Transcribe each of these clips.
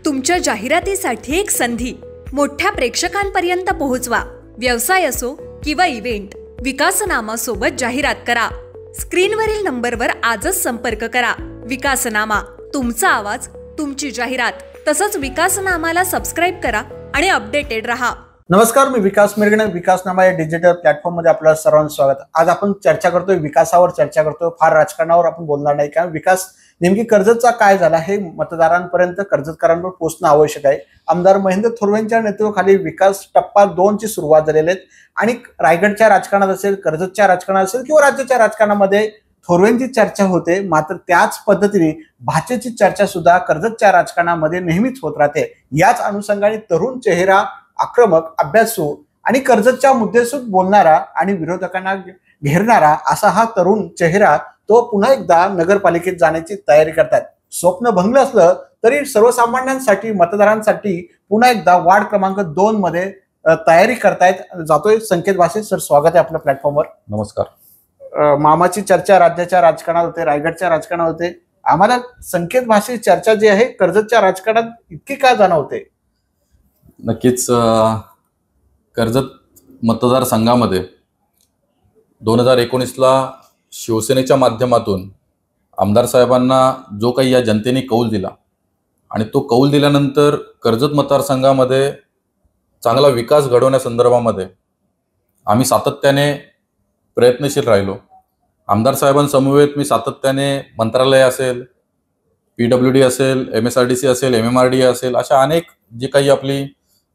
तुमच्या जाहिरातीसाठी एक संधी मोठ्या प्रेक्षकांपर्यंत पोहोचवा। व्यवसाय असो किंवा इव्हेंट, विकासनामा सोबत जाहिरात करा। स्क्रीनवरील नंबरवर आजच संपर्क करा। विकासनामा, तुमचा आवाज, तुमची जाहिरात। तसंच विकासनामाला सबस्क्राइब करा आणि अपडेटेड रहा। नमस्कार, मी विकास मिरगणे। विकासनामा या डिजिटल प्लॅटफॉर्म मध्ये आपलं सर्वांचं स्वागत। आज आपण चर्चा करतोय विकासावर चर्चा करतोय, फार राजकारणावर आपण बोलणार नाही। कारण विकास नेमकी कर्जतचा काय झाला हे मतदारांपर्यंत, कर्जतकरांवर पोहोचणं आवश्यक आहे। आमदार महेंद्र थोरवेंच्या नेतृत्वाखाली विकास टप्पा 2 ची सुरुवात झालेली आहे आणि रायगडच्या राजकारणात असेल, कर्जतच्या राजकारणात असेल किंवा राज्याच्या राजकारणामध्ये थोरवेंची चर्चा होते। मात्र त्याच पद्धतीने भाजपची चर्चा सुद्धा कर्जतच्या राजकारणामध्ये नेहमीच होत राहते। याच अनुषंगाने तरुण चेहरा, आक्रमक, अभ्यासू आणि कर्जतच्या मुद्द्यासूद बोलणारा आणि विरोधकांना घेरणारा असा हा तरुण चेहरा तो पुन्हा एकदा नगरपालिकेत जाण्याची तयारी करतात। स्वप्न भंगलं असलं तरी सर्वसामान्यांसाठी, मतदारांसाठी पुन्हा एकदा वार्ड क्रमांक 2 मध्ये तयारी करतायत। जातोय संकेत भाषे सर, स्वागत आहे आपल्या प्लॅटफॉर्मवर। नमस्कार। मामाची चर्चा राज्याच्या राजकारणात होते, रायगडच्या राजकारणात होते। आम्हाला संकेत भाषे चर्चा जी आहे कर्जतच्या राजकारणात इतकी का जाणवते? नक्कीच कर्जत मतदारसंघामध्ये 2019ला शिवसेनेच्या माध्यमातून आमदार साहेबांना जो काही या जनतेने कौल दिला आणि तो कौल दिल्यानंतर कर्जत मतदारसंघामध्ये चांगला विकास घडवण्यासंदर्भामध्ये आम्ही सातत्याने प्रयत्नशील राहिलो। आमदार साहेबांसमवेत मी सातत्याने मंत्रालय असेल, PWD असेल, MSRDC असेल, MMRDA असेल, अशा अनेक जी काही आपली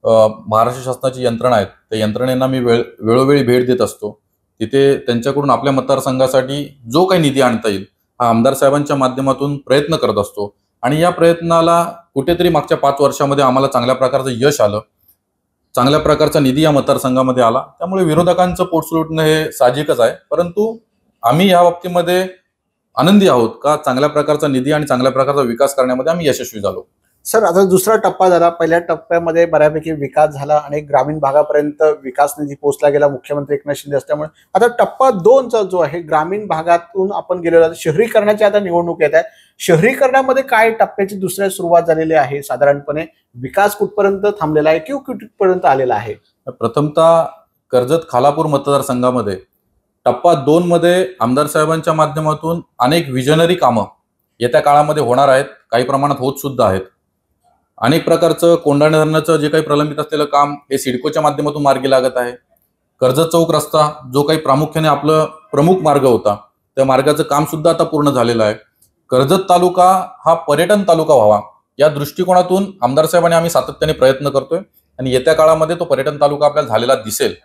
महाराष्ट्र शासनाची यंत्रणा आहेत त्या यंत्रणेंना मी वेळोवेळी भेट देत असतो। तिथे त्यांच्याकडून आपल्या मतदारसंघासाठी जो काही निधी आणता येईल हा आमदार साहेबांच्या माध्यमातून प्रयत्न करत असतो आणि या प्रयत्नाला कुठेतरी मागच्या 5 वर्षामध्ये आम्हाला चांगल्या प्रकारचं यश आलं, चांगल्या प्रकारचा निधी या मतदारसंघामध्ये आला। त्यामुळे विरोधकांचं पोट सुटणं हे साहजिकच आहे, परंतु आम्ही या बाबतीमध्ये आनंदी आहोत का चांगल्या प्रकारचा निधी आणि चांगल्या प्रकारचा विकास करण्यामध्ये आम्ही यशस्वी झालो। सर, आता दुसरा टप्पा झाला। पहिल्या टप्प्यामध्ये बऱ्यापैकी विकास झाला आणि ग्रामीण भागापर्यंत विकास निधी पोहोचला गेला मुख्यमंत्री एकनाथ शिंदे असल्यामुळे। आता टप्पा 2 चा जो आहे, ग्रामीण भागातून आपण गेलेलो आहे, शहरीकरणाची आता निवडणूक येत आहे। शहरीकरणामध्ये काय टप्प्याची दुसऱ्या सुरुवात झालेली आहे? साधारणपणे विकास कुठपर्यंत थांबलेला आहे किंवा कुठपर्यंत आलेला आहे? प्रथमतः कर्जत खालापूर मतदारसंघामध्ये टप्पा 2 मध्ये आमदार साहेबांच्या माध्यमातून अनेक विजनरी कामं येत्या काळामध्ये होणार आहेत, काही प्रमाणात होत सुद्धा आहेत। अनेक प्रकारचं कोंढाणे धरणाचं जे काही प्रलंबित असलेलं काम हे सिडकोच्या माध्यमातून मार्गी लागत आहे। कर्जत चौक रस्ता जो काही प्रामुख्याने आपलं प्रमुख मार्ग होता त्या मार्गाचं काम सुद्धा आता पूर्ण झालेलं आहे। कर्जत तालुका हा पर्यटन तालुका व्हावा या दृष्टिकोनातून आमदार साहेबांनी आम्ही सातत्याने प्रयत्न करतोय आणि येत्या काळामध्ये तो पर्यटन तालुका आपल्याला झालेला दिसेल।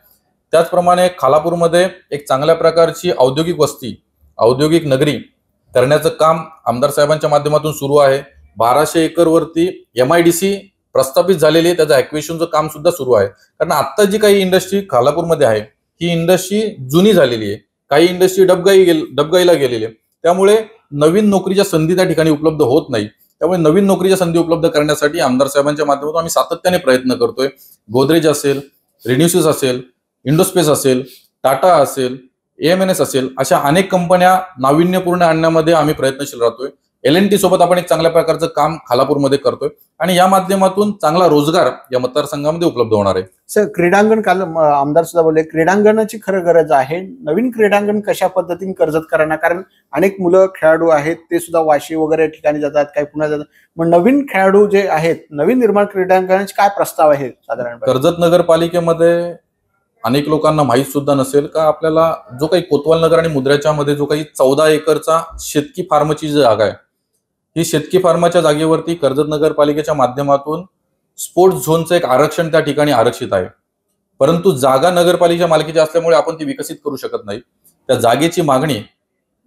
त्याचप्रमाणे खालापूरमध्ये एक चांगल्या प्रकारची औद्योगिक वस्ती, औद्योगिक नगरी करण्याचं काम आमदार साहेबांच्या माध्यमातून सुरू आहे। 1200 एकरवरती MIDC प्रस्थापित झालेली आहे, त्याचं ॲक्विजिशनचं काम सुद्धा सुरू आहे। कारण आता जी काही इंडस्ट्री खालापूरमध्ये आहे ही इंडस्ट्री जुनी झालेली आहे, काही इंडस्ट्री डबघाईला गेलेली आहे। त्यामुळे नवीन नोकरीच्या संधी त्या ठिकाणी उपलब्ध होत नाही। त्यामुळे नवीन नोकरीच्या संधी उपलब्ध करण्यासाठी आमदार साहेबांच्या माध्यमातून आम्ही सातत्याने प्रयत्न करतोय। गोदरेज असेल, रिन्यूसिस असेल, इंडोस्पेस असेल, टाटा असेल, AMNS असेल, अशा अनेक कंपन्या नाविन्यपूर्ण आणण्यामध्ये आम्ही प्रयत्नशील राहतोय। LNT सोबत आपण एक चांगल्या प्रकारचं काम खालापूरमध्ये करतोय आणि या माध्यमातून चांगला रोजगार या मतदारसंघामध्ये उपलब्ध होणार आहे। सर, क्रीडांगण, काल आमदार सुद्धा बोलले क्रीडांगणाची खरं गरज आहे। नवीन क्रीडांगण कशा पद्धतीने कर्जत करणार? कारण अनेक मुलं खेळाडू आहेत, ते सुद्धा वाशी वगैरे ठिकाणी जातात, काही पुण्यात जातात। मग नवीन खेळाडू जे आहेत, नवीन निर्माण क्रीडांगणाचे काय प्रस्ताव आहे साधारण? कर्जत नगरपालिकेमध्ये अनेक लोकांना माहीत सुद्धा नसेल का आपल्याला जो काही कोतवाल नगर आणि मुद्र्याच्या मध्ये जो काही 14 एकरचा शेतकी फार्मची जागा आहे, ही शेतकी फार्माच्या जागेवरती कर्जत नगरपालिकेच्या माध्यमातून स्पोर्ट्स झोनचं एक आरक्षण त्या ठिकाणी आरक्षित आहे। परंतु जागा नगरपालिकेच्या मालकीची असल्यामुळे आपण ती विकसित करू शकत नाही। त्या जागेची मागणी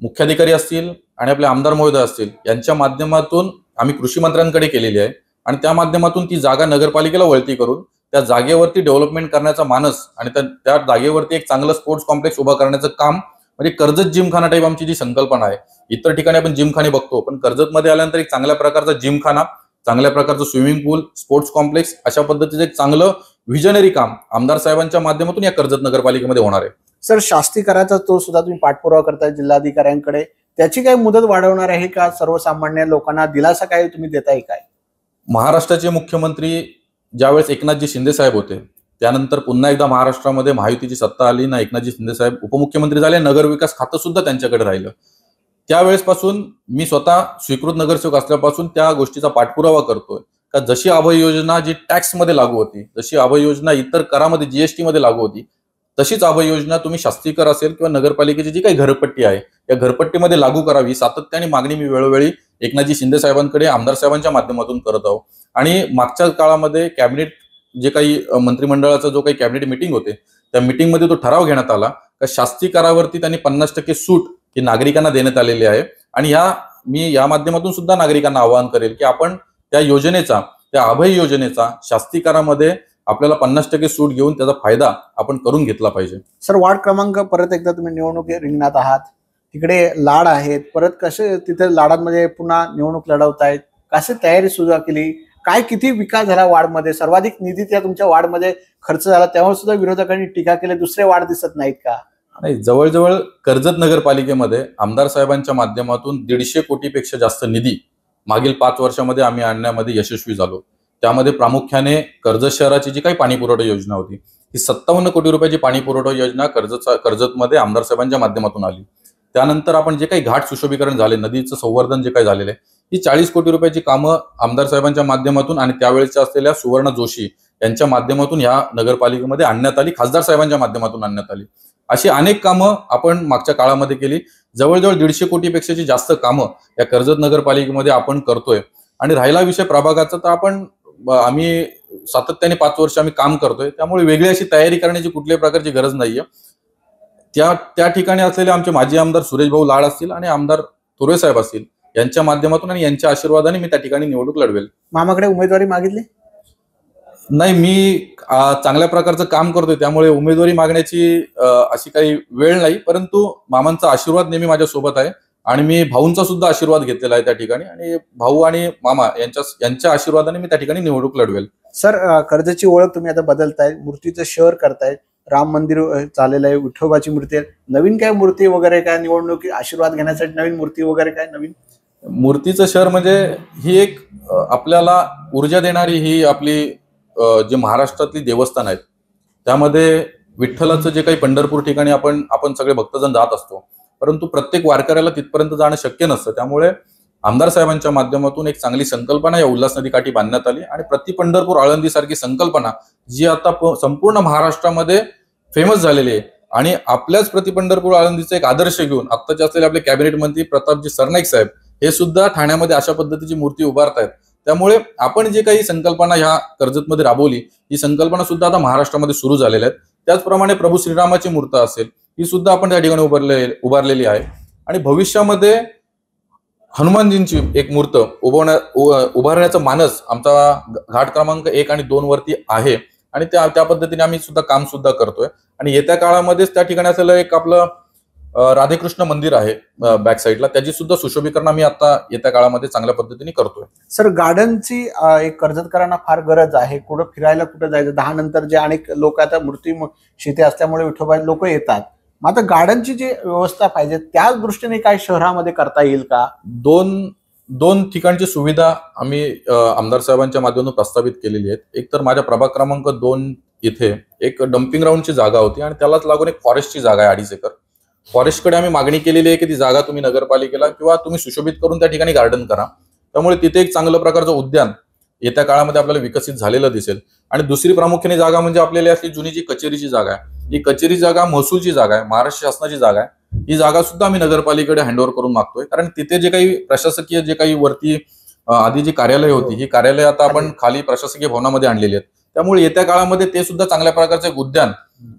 मुख्याधिकारी असतील आणि आपले आमदार महोदय असतील यांच्या माध्यमातून आम्ही कृषी मंत्र्यांकडे केलेली आहे आणि त्या माध्यमातून ती जागा नगरपालिकेला वळती करून त्या जागेवरती डेव्हलपमेंट करण्याचा मानस आणि त्या जागेवरती एक चांगलं स्पोर्ट्स कॉम्प्लेक्स उभा करण्याचं काम, म्हणजे कर्जत जिमखाना टाईप आमची जी संकल्पना आहे। इतर ठिकाणी आपण जिमखाने बघतो, पण कर्जतमध्ये आल्यानंतर एक चांगल्या प्रकारचा जिमखाना, चांगल्या प्रकारचं स्विमिंग पूल, स्पोर्ट्स कॉम्प्लेक्स अशा पद्धतीचं एक चांगलं विजनरी काम आमदार साहेबांच्या माध्यमातून या कर्जत नगरपालिकेमध्ये होणार आहे। सर, शास्ती कराचा तो सुद्धा तुम्ही पाठपुरावा करताय जिल्हाधिकाऱ्यांकडे, त्याची काही मुदत वाढवणार आहे का? सर्वसामान्य लोकांना दिलासा काय तुम्ही देताय काय? महाराष्ट्राचे मुख्यमंत्री ज्यावेळेस एकनाथजी शिंदे साहेब होते, त्यानंतर पुन्हा एकदा महाराष्ट्रामध्ये महायुतीची सत्ता आली ना, एकनाथजी शिंदे साहेब उपमुख्यमंत्री झाले, नगर विकास खातं सुद्धा त्यांच्याकडे राहिलं. त्यावेळेसपासून मी स्वतः स्वीकृत नगरसेवक असल्यापासून त्या गोष्टीचा पाठपुरावा करतोय का जशी अभय योजना जी टॅक्समध्ये लागू होती, जशी अभय योजना इतर करामध्ये जीएसटी मध्ये लागू होती, तशीच अभय योजना तुम्ही शास्त्रीय कर असेल किंवा नगरपालिकेची जी काही घरपट्टी आहे या घरपट्टीमध्ये लागू करावी. सातत्याने मागणी मी वेळोवेळी एकनाथजी शिंदे साहेबांकडे, आमदार साहेबांच्या माध्यमातून करत आहोत. आणि मागच्या काळामध्ये कॅबिनेट जे काही मंत्रिमंडळाचा जो काही कॅबिनेट मिटिंग होते, त्या मिटिंगमध्ये तो ठराव घेण्यात आला का शास्ती करावरती त्यांनी 50% सूट ही नागरिकांना देण्यात आलेली आहे. आणि मी या माध्यमातून सुद्धा नागरिकांना आवाहन करेल की आपण त्या योजनेचा, त्या अभय योजनेचा शास्ती करामध्ये आपल्याला 50% सूट घेऊन त्याचा फायदा आपण करून घेतला पाहिजे. सर, वार्ड क्रमांक परत एकदा तुम्ही निवडणूक रिंगणात आहात, तिकडे लाड आहेत, परत कसे तिथे लाडांमध्ये पुन्हा निवडणूक लढवतायत, कशी तयारी सुद्धा केली, काय किती विकास झाला वार्डमध्ये, सर्वाधिक निधी त्या तुमच्या वार्डमध्ये खर्च झाला, त्यावर सुद्धा विरोधकांनी टीका केली, दुसरे वार्ड दिसत नाहीत का? नाही, जवळजवळ कर्जत नगरपालिकेमध्ये आमदार साहेबांच्या माध्यमातून 150 कोटीपेक्षा जास्त निधी मागील 5 वर्षामध्ये आम्ही आणण्यामध्ये यशस्वी झालो. त्यामध्ये प्रामुख्याने कर्जत शहराची जी काही पाणी पुरवठा योजना होती, ही 57 कोटी रुपयाची पाणी पुरवठा योजना कर्जतमध्ये आमदार साहेबांच्या माध्यमातून आली. त्यानंतर आपण जे काही घाट सुशोभीकरण झाले, नदीचं संवर्धन जे काही झालेलं आहे, ही 40 कोटी रुपयाची कामं आमदार साहेबांच्या माध्यमातून आणि त्यावेळेच्या असलेल्या सुवर्ण जोशी यांच्या माध्यमातून ह्या नगरपालिकेमध्ये आणण्यात आली, खासदार साहेबांच्या माध्यमातून आणण्यात आली. अशी अनेक कामं आपण मागच्या काळामध्ये केली. जवळजवळ 150 कोटीपेक्षाची जास्त कामं या कर्जत नगरपालिकेमध्ये आपण करतोय. आणि राहिला विषय प्रभागाचा, तर आम्ही सातत्याने 5 वर्ष आम्ही काम करतोय, त्यामुळे वेगळी अशी तयारी करण्याची कुठल्याही प्रकारची गरज नाहीये. त्या ठिकाणी असलेले आमचे माजी आमदार सुरेश भाऊ लाड असतील आणि आमदार थोरवे साहेब असतील यांच्या माध्यमातून आणि यांच्या आशीर्वादाने मी त्या ठिकाणी निवडणूक लढवेल. मामाकडे उमेदवारी मागितली नाही, मी चांगल्या प्रकारचं काम करतोय, त्यामुळे उमेदवारी मागण्याची अशी काही वेळ नाही, परंतु मामांचा आशीर्वाद नेहमी माझ्या सोबत आहे आणि मी भाऊंचा सुद्धा आशीर्वाद घेतलेला आहे त्या ठिकाणी, आणि भाऊ आणि मामा यांच्या आशीर्वादाने मी त्या ठिकाणी निवडणूक लढवेल. सर, कर्जतची ओळख तुम्ही आता बदलताय, मूर्तीचं शहर करतायत, राम मंदिर चाललेलं आहे, विठोबाची मूर्ती आहे, नवीन काय मूर्ती वगैरे काय, निवडणूक आशीर्वाद घेण्यासाठी नवीन मूर्ती वगैरे काय नवीन? मूर्तीचं शहर म्हणजे ही एक आपल्याला ऊर्जा देणारी ही आपली जे महाराष्ट्रातली देवस्थान आहेत, त्यामध्ये विठ्ठलाचं जे काही पंढरपूर ठिकाणी आपण सगळे भक्तजन जात असतो, परंतु प्रत्येक वारकऱ्याला तिथपर्यंत जाणं शक्य नसतं. त्यामुळे आमदार साहेबांच्या माध्यमातून एक चांगली संकल्पना या उल्हास नदीकाठी बांधण्यात आली आणि प्रति पंढरपूर आळंदी सारखी संकल्पना जी आता संपूर्ण महाराष्ट्रामध्ये फेमस झालेली आहे. आणि आपल्याच प्रति पंढरपूर आळंदीचा एक आदर्श घेऊन आत्ताचे असलेले आपले कॅबिनेट मंत्री प्रतापजी सरनाईक साहेब हे सुद्धा ठाण्यामध्ये अशा पद्धतीची मूर्ती उभारतायत. त्यामुळे आपण जे काही संकल्पना ह्या कर्जतमध्ये राबवली, ही संकल्पना सुद्धा आता महाराष्ट्रामध्ये सुरू झालेल्या आहेत. त्याचप्रमाणे प्रभू श्रीरामाची मूर्त असेल, ही सुद्धा आपण त्या ठिकाणी उभारलेली आहे. आणि भविष्यामध्ये हनुमानजींची एक मूर्त उभारण्याचा मानस आमचा घाट क्रमांक 1 आणि 2 वरती आहे आणि त्या पद्धतीने आम्ही सुद्धा काम सुद्धा करतोय. आणि येत्या काळामध्येच त्या ठिकाणी असलेलं एक आपलं राधेकृष्ण मंदिर आहे बॅक साईडला, त्याची सुद्धा सुशोभीकरण आम्ही आता येत्या काळामध्ये चांगल्या पद्धतीने करतोय. सर, गार्डनची एक कर्जतकरांना फार गरज आहे. कुठं फिरायला कुठं जायचं, 10 नंतर जे अनेक लोक आता मूर्ती शेती असल्यामुळे विठोबा लोक येतात, मग आता गार्डनची जी व्यवस्था पाहिजे त्याच दृष्टीने काय शहरामध्ये करता येईल का? दोन ठिकाणची सुविधा आम्ही आमदार साहेबांच्या माध्यमातून प्रस्तावित केलेली आहेत. एक तर माझ्या प्रभाग क्रमांक 2 इथे एक डम्पिंग ग्राउंडची जागा होती आणि त्यालाच लागून एक फॉरेस्टची जागा आहे 2.5 एकर. फॉरेस्टकडे आम्ही मागणी केलेली आहे की ती जागा तुम्ही नगरपालिकेला किंवा तुम्ही सुशोभित करून त्या ठिकाणी गार्डन करा. त्यामुळे तिथे एक चांगलं प्रकारचं उद्यान येत्या काळामध्ये आपल्याला विकसित झालेलं दिसेल. आणि दुसरी प्रामुख्याने जागा म्हणजे आपल्याला असली जुनी जी कचेरीची जागा आहे, ही कचेरी जागा महसूलची जागा आहे, महाराष्ट्र शासनाची जागा आहे. ही जागा सुद्धा आम्ही नगरपालिकेकडे हँडओव्हर करून मागतोय, कारण तिथे जे काही प्रशासकीय जे काही वरती आधी जी कार्यालय होती, ही कार्यालय आता आपण खाली प्रशासकीय भवनामध्ये आणलेली आहेत. त्यामुळे येत्या काळामध्ये ते सुद्धा चांगल्या प्रकारचं एक उद्यान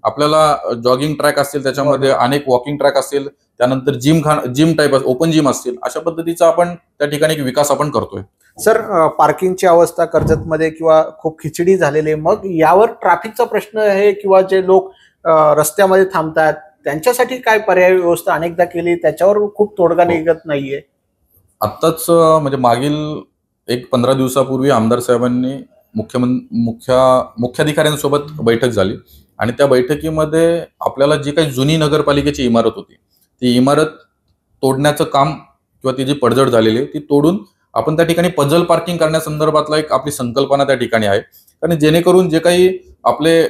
आपल्याला, जॉगिंग ट्रॅक असतील, त्याच्यामध्ये अनेक वॉकिंग ट्रॅक असतील, त्यानंतर जिम टाईप ओपन जिम असतील, अशा पद्धतीचा आपण त्या ठिकाणी एक विकास आपण करतोय. सर, पार्किंगची अवस्था कर्जतमध्ये किंवा खूप खिचडी झालेली आहे, मग यावर ट्रॅफिकचा प्रश्न आहे किंवा जे लोक रस्त्यामध्ये थांबतात त्यांच्यासाठी काय पर्याय व्यवस्था अनेकदा केली, त्याच्यावर खूप तोडगा निघत नाहीये. आत्ताच म्हणजे मागील 15 दिवसापूर्वी आमदार साहेबांनी मुख्याधिकाऱ्यांसोबत बैठक झाली आणि त्या बैठकीमध्ये आपल्याला जी काही जुनी नगरपालिकेची इमारत होती, ती इमारत तोडण्याचं काम किंवा ती जी पडझड झालेली ती तोडून आपण त्या ठिकाणी पजल पार्किंग करण्यासंदर्भातला एक आपली संकल्पना त्या ठिकाणी आहे. कारण जेणेकरून जे काही आपले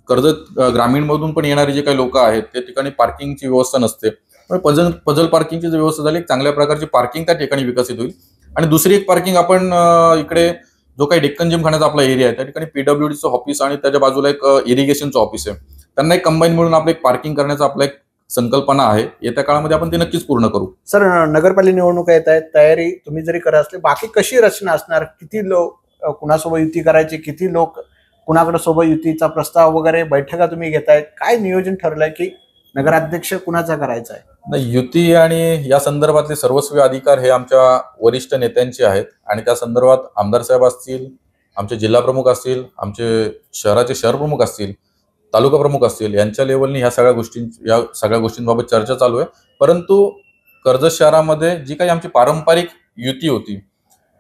कर्जत ग्रामीण मधून पण येणारे जे काही लोक आहेत त्या ठिकाणी पार्किंगची व्यवस्था नसते. पजल पार्किंगची जर व्यवस्था झाली, एक चांगल्या प्रकारची पार्किंग त्या ठिकाणी विकसित होईल. आणि दुसरी एक पार्किंग आपण इकडे जो काही डेक्कन जिमखान्याचा आपला एरिया आहे त्या ठिकाणी पीडब्ल्यूडीचं ऑफिस आणि त्याच्या बाजूला एक इरिगेशनचं ऑफिस आहे, त्यांना एक कंबाईन मिळून आपलं एक पार्किंग करण्याचा आपला एक संकल्पना आहे. येत्या काळामध्ये आपण ती नक्कीच पूर्ण करू. सर, नगरपालिका निवडणूक येत आहेत, तयारी तुम्ही जरी करत असले, बाकी कशी रचना असणार? किती लोक कुणासोबत युती करायची, किती लोक कुणाकडे सोबत युतीचा प्रस्ताव वगैरे बैठका तुम्ही घेतायत, काय नियोजन ठरलंय की नगराध्यक्ष कुणाचा करायचा आहे? नाही, युती आणि या संदर्भातले सर्वस्वी अधिकार हे आमच्या वरिष्ठ नेत्यांचे आहेत. आणि त्या संदर्भात आमदार साहेब असतील, आमचे जिल्हा प्रमुख असतील, आमचे शहराचे शहर प्रमुख असतील, तालुका प्रमुख असतील, यांच्या लेवलनी या सगळ्या गोष्टींबाबत चर्चा चालू आहे. परंतु कर्जत शहरामध्ये जी काही आमची पारंपरिक युती होती,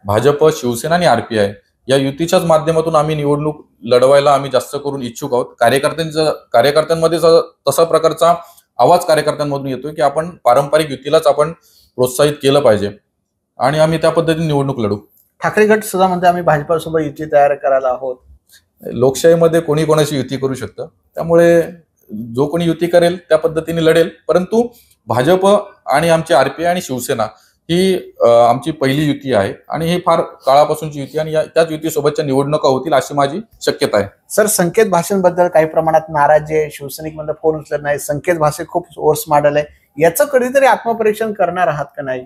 भाजप, शिवसेना आणि RPI, या युतीच्याच माध्यमातून आम्ही निवडणूक लढवायला आम्ही जास्त करून इच्छुक आहोत. कार्यकर्त्यांमध्ये तसा प्रकारचा आवाज कार्यकर्त्यांमधून येतोय की आपण पारंपरिक युतीलाच आपण प्रोत्साहित केलं पाहिजे आणि आम्ही त्या पद्धतीने निवडणूक लढू. ठाकरे गट सुद्धा म्हणते आम्ही भाजपासोबत युती तयार करायला आहोत. लोकशाहीमध्ये कोणी कोणाशी युती करू शकतं, त्यामुळे जो कोणी युती करेल त्या पद्धतीने लढेल. परंतु भाजप आणि आमचे RPI आणि शिवसेना ही आमची पहिली युती आहे आणि ही फार काळापासूनची युती आणि त्याच युतीसोबतच्या निवडणुका होतील अशी माझी शक्यता आहे. सर, संकेत भाषेबद्दल काही प्रमाणात नाराजी आहे, शिवसैनिक मध्ये फोन उचलत नाही, संकेत भाषे खूप ओर्स माडल आहे, याचं कधीतरी आत्मपरीक्षण करणार आहात का? नाही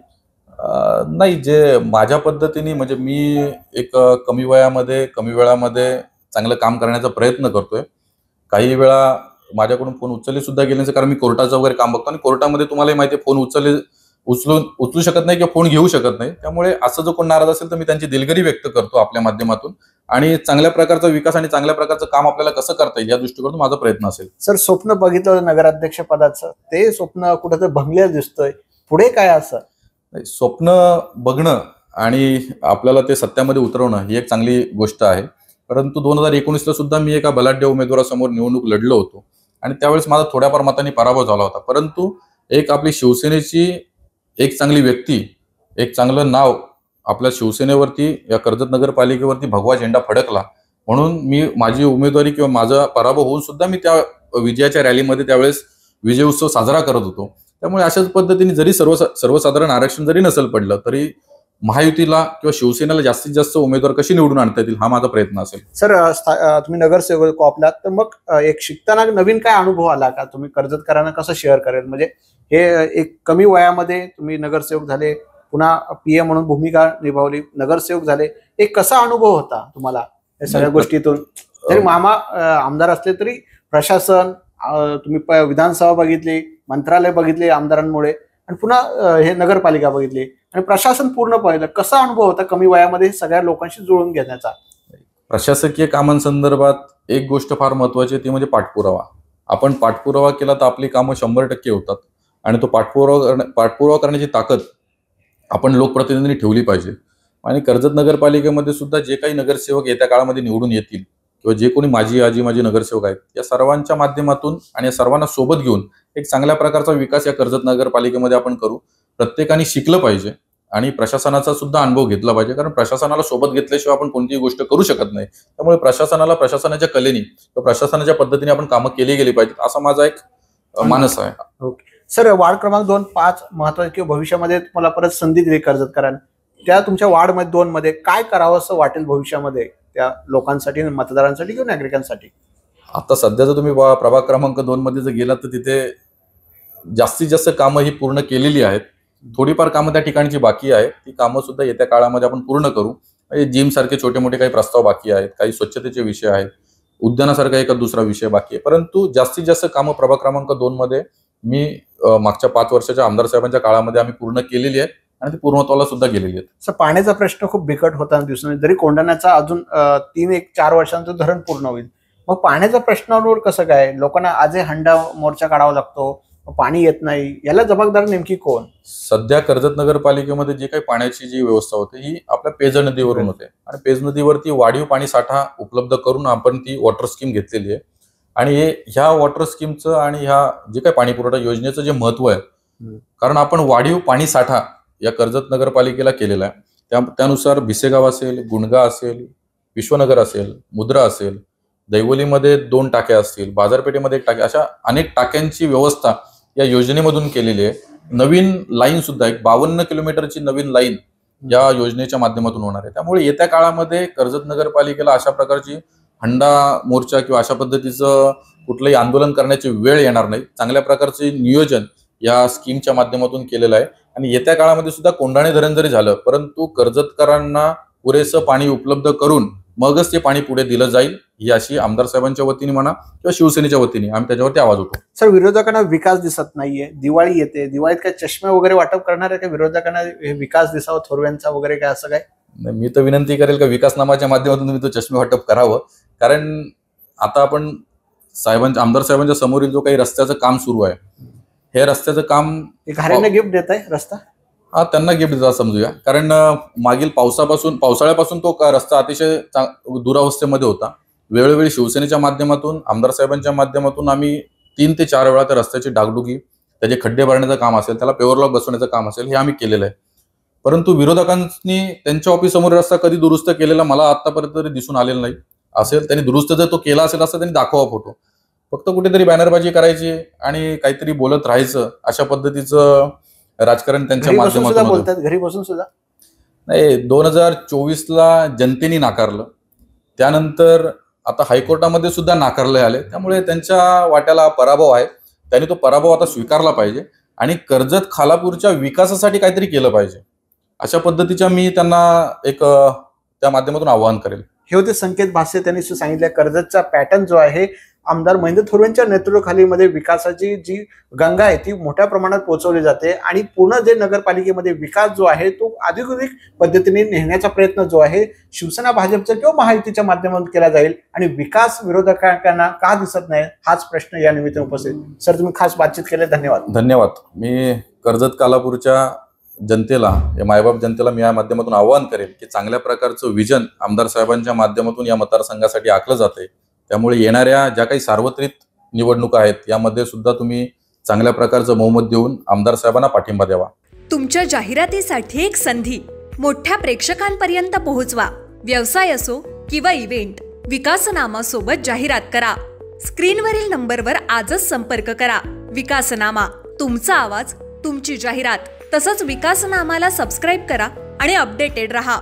नाही, जे माझ्या पद्धतीने म्हणजे मी एक कमी वेळामध्ये चांगलं काम करण्याचा प्रयत्न करतोय. काही वेळा माझ्याकडून फोन उचलले सुद्धा गेले नाही, कारण मी कोर्टाचं वगैरे काम बघतो आणि कोर्टामध्ये तुम्हालाही माहिती आहे फोन उचलू शकत नाही किंवा फोन घेऊ शकत नाही. त्यामुळे असं जो कोण नाराज असेल तर मी त्यांची दिलगिरी व्यक्त करतो आपल्या माध्यमातून आणि चांगल्या प्रकारचा विकास आणि चांगल्या प्रकारचं काम आपल्याला कसं करता येईल या दृष्टिकोनातून माझा प्रयत्न असेल. सर, स्वप्न बघितलं नगराध्यक्ष पदाचं, ते स्वप्न कुठेतरी भंगलेलं दिसतंय, पुढे काय असं? स्वप्न बघणं आणि आपल्याला ते सत्यामध्ये उतरवणं ही एक चांगली गोष्ट आहे. परंतु 2019ला सुद्धा मी एका बलाढ्य उमेदवारासमोर निवडणूक लढलो होतो आणि त्यावेळेस माझा थोड्याफार मतांनी पराभव झाला होता. परंतु एक आपली शिवसेनेची एक चांगली व्यक्ती, एक चांगलं नाव आपल्या शिवसेनेवरती, या कर्जत नगरपालिकेवरती भगवा झेंडा फडकला म्हणून मी माझी उमेदवारी किंवा माझा पराभव होऊन सुद्धा मी त्या विजयाच्या रॅलीमध्ये त्यावेळेस विजय उत्सव साजरा करत होतो. त्यामुळे अशाच पद्धतीने जरी सर्वसाधारण आरक्षण जरी नसेल पडलं तरी महायुतीला किंवा शिवसेनेला जास्तीत जास्त उमेदवार कशी निवडून आणता येतील हा माझा प्रयत्न असेल. सर, तुम्ही नगरसेवक कोपलात, तर मग एक शिकताना नवीन काय अनुभव आला का? तुम्ही कर्जतकरांना कसं शेअर करेल? म्हणजे हे एक कमी वयामध्ये तुम्ही नगरसेवक झाले, पुन्हा PM म्हणून भूमिका निभावली, नगरसेवक झाले, एक कसा अनुभव होता तुम्हाला या सगळ्या गोष्टीतून? तरी मामा आमदार असले तरी प्रशासन, तुम्ही विधानसभा बघितली, मंत्रालय बघितले आमदारांमुळे, आणि पुन्हा हे नगरपालिका बघितली आणि प्रशासन पूर्ण पाहिलं, कसा अनुभव होता कमी वयामध्ये सगळ्या लोकांशी जुळून घेण्याचा? प्रशासकीय कामांसंदर्भात एक गोष्ट फार महत्वाची, ती म्हणजे पाठपुरावा. आपण पाठपुरावा केला तर आपली कामं 100% होतात आणि तो पाठपुरावा करण्याची ताकद आपण लोकप्रतिनिधींनी ठेवली पाहिजे. आणि कर्जत नगरपालिकेमध्ये सुद्धा जे काही नगरसेवक येत्या काळामध्ये निवडून येतील किंवा जे कोणी माझी नगरसेवक आहेत, या सर्वांच्या माध्यमातून आणि या सर्वांना सोबत घेऊन एक चांगल्या प्रकारचा विकास या कर्जत नगरपालिकेमध्ये आपण करू. प्रत्येकाने शिकलं पाहिजे आणि प्रशासनाचा सुद्धा अनुभव घेतला पाहिजे, कारण प्रशासनाला सोबत घेतल्याशिवाय आपण कोणतीही गोष्ट करू शकत नाही. त्यामुळे प्रशासनाच्या कलेनी किंवा प्रशासनाच्या पद्धतीने आपण कामं केली गेली पाहिजेत असा माझा एक मानस आहे. ओके सर, वार्ड क्रमांक 2, 5 महत्वाची किंवा भविष्यामध्ये तुम्हाला परत संधी दिली कर्जतकरांनी, त्या तुमच्या वार्ड 2 मध्ये काय करावं असं वाटेल भविष्यामध्ये त्या लोकांसाठी, मतदारांसाठी किंवा नागरिकांसाठी? आता सध्या जर तुम्ही प्रभाग क्रमांक 2 मध्ये जर गेलात तर तिथे जास्तीत जास्त कामं ही पूर्ण केलेली आहेत. थोडीफार कामं त्या ठिकाणची बाकी आहेत, ती कामं सुद्धा येत्या काळामध्ये आपण पूर्ण करू. जिम सारखे छोटे मोठे काही प्रस्ताव बाकी आहेत, काही स्वच्छतेचे विषय आहेत, उद्यानासारखा एका दुसरा विषय बाकी आहे. परंतु जास्तीत जास्त कामं प्रभाग क्रमांक 2 मध्ये मी मागच्या 5 वर्षाच्या आमदार साहेबांच्या काळामध्ये आम्ही पूर्ण केलेली आहे आणि ती पूर्णत्वाला सुद्धा गेलेली आहेत. सर, पाण्याचा प्रश्न खूप बिकट होता दिवसांनी, जरी कोंढाण्याचा अजून 3-4 वर्षांचं धरण पूर्ण होईल, मग पाण्याच्या प्रश्नावर कसं काय? लोकांना आजही हंडा मोर्चा काढावा लागतो, पाणी येत नाही, याला जबाबदार नेमकी कोण? सध्या कर्जत नगरपालिकेमध्ये जी काही पाण्याची जी व्यवस्था होते ही आपल्या पेज नदीवरून होते आणि पेज नदीवरती वाढीव पाणी साठा उपलब्ध करून आपण ती वॉटर स्कीम घेतलेली आहे. आणि ह्या वॉटर स्कीमचं आणि ह्या जे काही पाणी पुरवठा योजनेचं जे महत्व आहे, कारण आपण वाढीव पाणी साठा या कर्जत नगरपालिकेला केलेला आहे त्यानुसार भिसेगाव असेल, गुणगा असेल, विश्वनगर असेल, मुद्रा असेल, दैवलीमध्ये 2 टाक्या असतील, बाजारपेठेमध्ये 1 टाक्या, अशा अनेक टाक्यांची व्यवस्था या योजनेमधून केलेली आहे. नवीन लाईन सुद्धा 52 किलोमीटरची नवीन लाईन या योजनेच्या माध्यमातून होणार आहे. त्यामुळे येत्या काळामध्ये कर्जत नगरपालिकेला अशा प्रकारची हंडा मोर्चा किंवा अशा पद्धतीचं कुठलंही आंदोलन करण्याची वेळ येणार नाही. चांगल्या प्रकारचे नियोजन या स्कीमच्या माध्यमातून केलेलं आहे आणि येत्या काळामध्ये सुद्धा कोंढाणे धरण जरी झालं, परंतु कर्जतकरांना पुरेसं पाणी उपलब्ध करून मगच ते पाणी पुढे दिलं जाईल, ही अशी आमदार साहेबांच्या वतीने म्हणा किंवा शिवसेनेच्या वतीने आम्ही त्याच्यावरती आवाज उठवतो. सर, विरोधकांना विकास दिसत नाहीये. दिवाळी येते, दिवाळीत काय चष्मे वगैरे वाटप करणार आहे का विरोधकांना? विकास दिसावा थोरव्यांचा वगैरे काय असं काय? मी तर विनंती करेल का विकासनामाच्या माध्यमातून तुम्ही तो चष्मे वाटप करावं. कारण आता आपण आमदार साहेबांच्या समोरील जो काही रस्त्याचं काम सुरू आहे, हे रस्त्याचं काम घरांना गिफ्ट देत आहे रस्ता. हा, त्यांना गिफ्ट देता समजूया. कारण मागील पावसाळ्यापासून तो रस्ता अतिशय दुरावस्थेमध्ये होता. वेळोवेळी शिवसेनेच्या माध्यमातून, आमदार साहेबांच्या माध्यमातून आम्ही 3 ते 4 वेळा त्या रस्त्याची डागडुगी, त्याचे खड्डे भरण्याचं काम असेल, त्याला पेवरलॉक बसवण्याचं काम असेल, हे आम्ही केलेलं आहे. परंतु विरोधकांनी त्यांच्या ऑफिससमोर रस्ता कधी दुरुस्त केलेला मला आतापर्यंत तरी दिसून आलेला नाही. असेल त्यांनी दुरुस्त जर तो केला असेल असं त्यांनी दाखवा फोटो. फक्त कुठेतरी बॅनरबाजी करायची आणि काहीतरी बोलत राहायचं, अशा पद्धतीचं राजकारण त्यांच्या माध्यमातून बोलतात. घरी बसून सुद्धा नाही. 2024ला जनतेने नाकारलं, त्यानंतर आता हायकोर्टामध्ये सुद्धा नाकारले आले. त्यामुळे त्यांच्या वाट्याला पराभव आहे. त्यांनी तो पराभव आता स्वीकारला पाहिजे आणि कर्जत खालापूरच्या विकासासाठी काहीतरी केलं पाहिजे, अशा पद्धतीच्या मी त्यांना एक त्या माध्यमातून आवाहन करेल. हे होते संकेत भासे. त्यांनी सांगितलं कर्जतचा पॅटर्न जो आहे आमदार महेंद्र थोरवेंच्या नेतृत्वाखाली मध्ये विकासाची जी गंगा आहे ती मोठ्या प्रमाणात पोहोचवली जाते आणि पूर्ण जे नगरपालिकेमध्ये विकास जो आहे तो अधिक पद्धतीने नेण्याचा प्रयत्न जो आहे शिवसेना, भाजपच्या किंवा महायुतीच्या माध्यमातून केला जाईल आणि विकास विरोधकांना का दिसत नाही हाच प्रश्न या निमित्ताने उपस्थित. सर, तुम्ही खास बातचीत केली, धन्यवाद. धन्यवाद. मी कर्जत खालापूरच्या जनतेला, या मायबाप जनतेला मी या माध्यमातून आवाहन करेल की चांगल्या प्रकारचं विजन आमदार साहेबांच्या माध्यमातून या मतदारसंघासाठी आखलं जाते. त्यामुळे येणाऱ्या ज्या काही सार्वत्रिक निवडणुका आहेत यामध्ये सुद्धा तुम्ही चांगल्या प्रकारचं बहुमत देऊन आमदार साहेबांना पाठिंबा द्यावा. तुमच्या जाहिरातीसाठी एक संधी मोठ्या प्रेक्षकांपर्यंत पोहोचवा. व्यवसाय असो किंवा इव्हेंट, विकासनामासोबत जाहिरात करा. स्क्रीनवरील नंबरवर आजच संपर्क करा. विकासनामा, तुमचा आवाज, तुमची जाहिरात. तसंच विकासनामाला सबस्क्राईब करा आणि अपडेटेड रहा.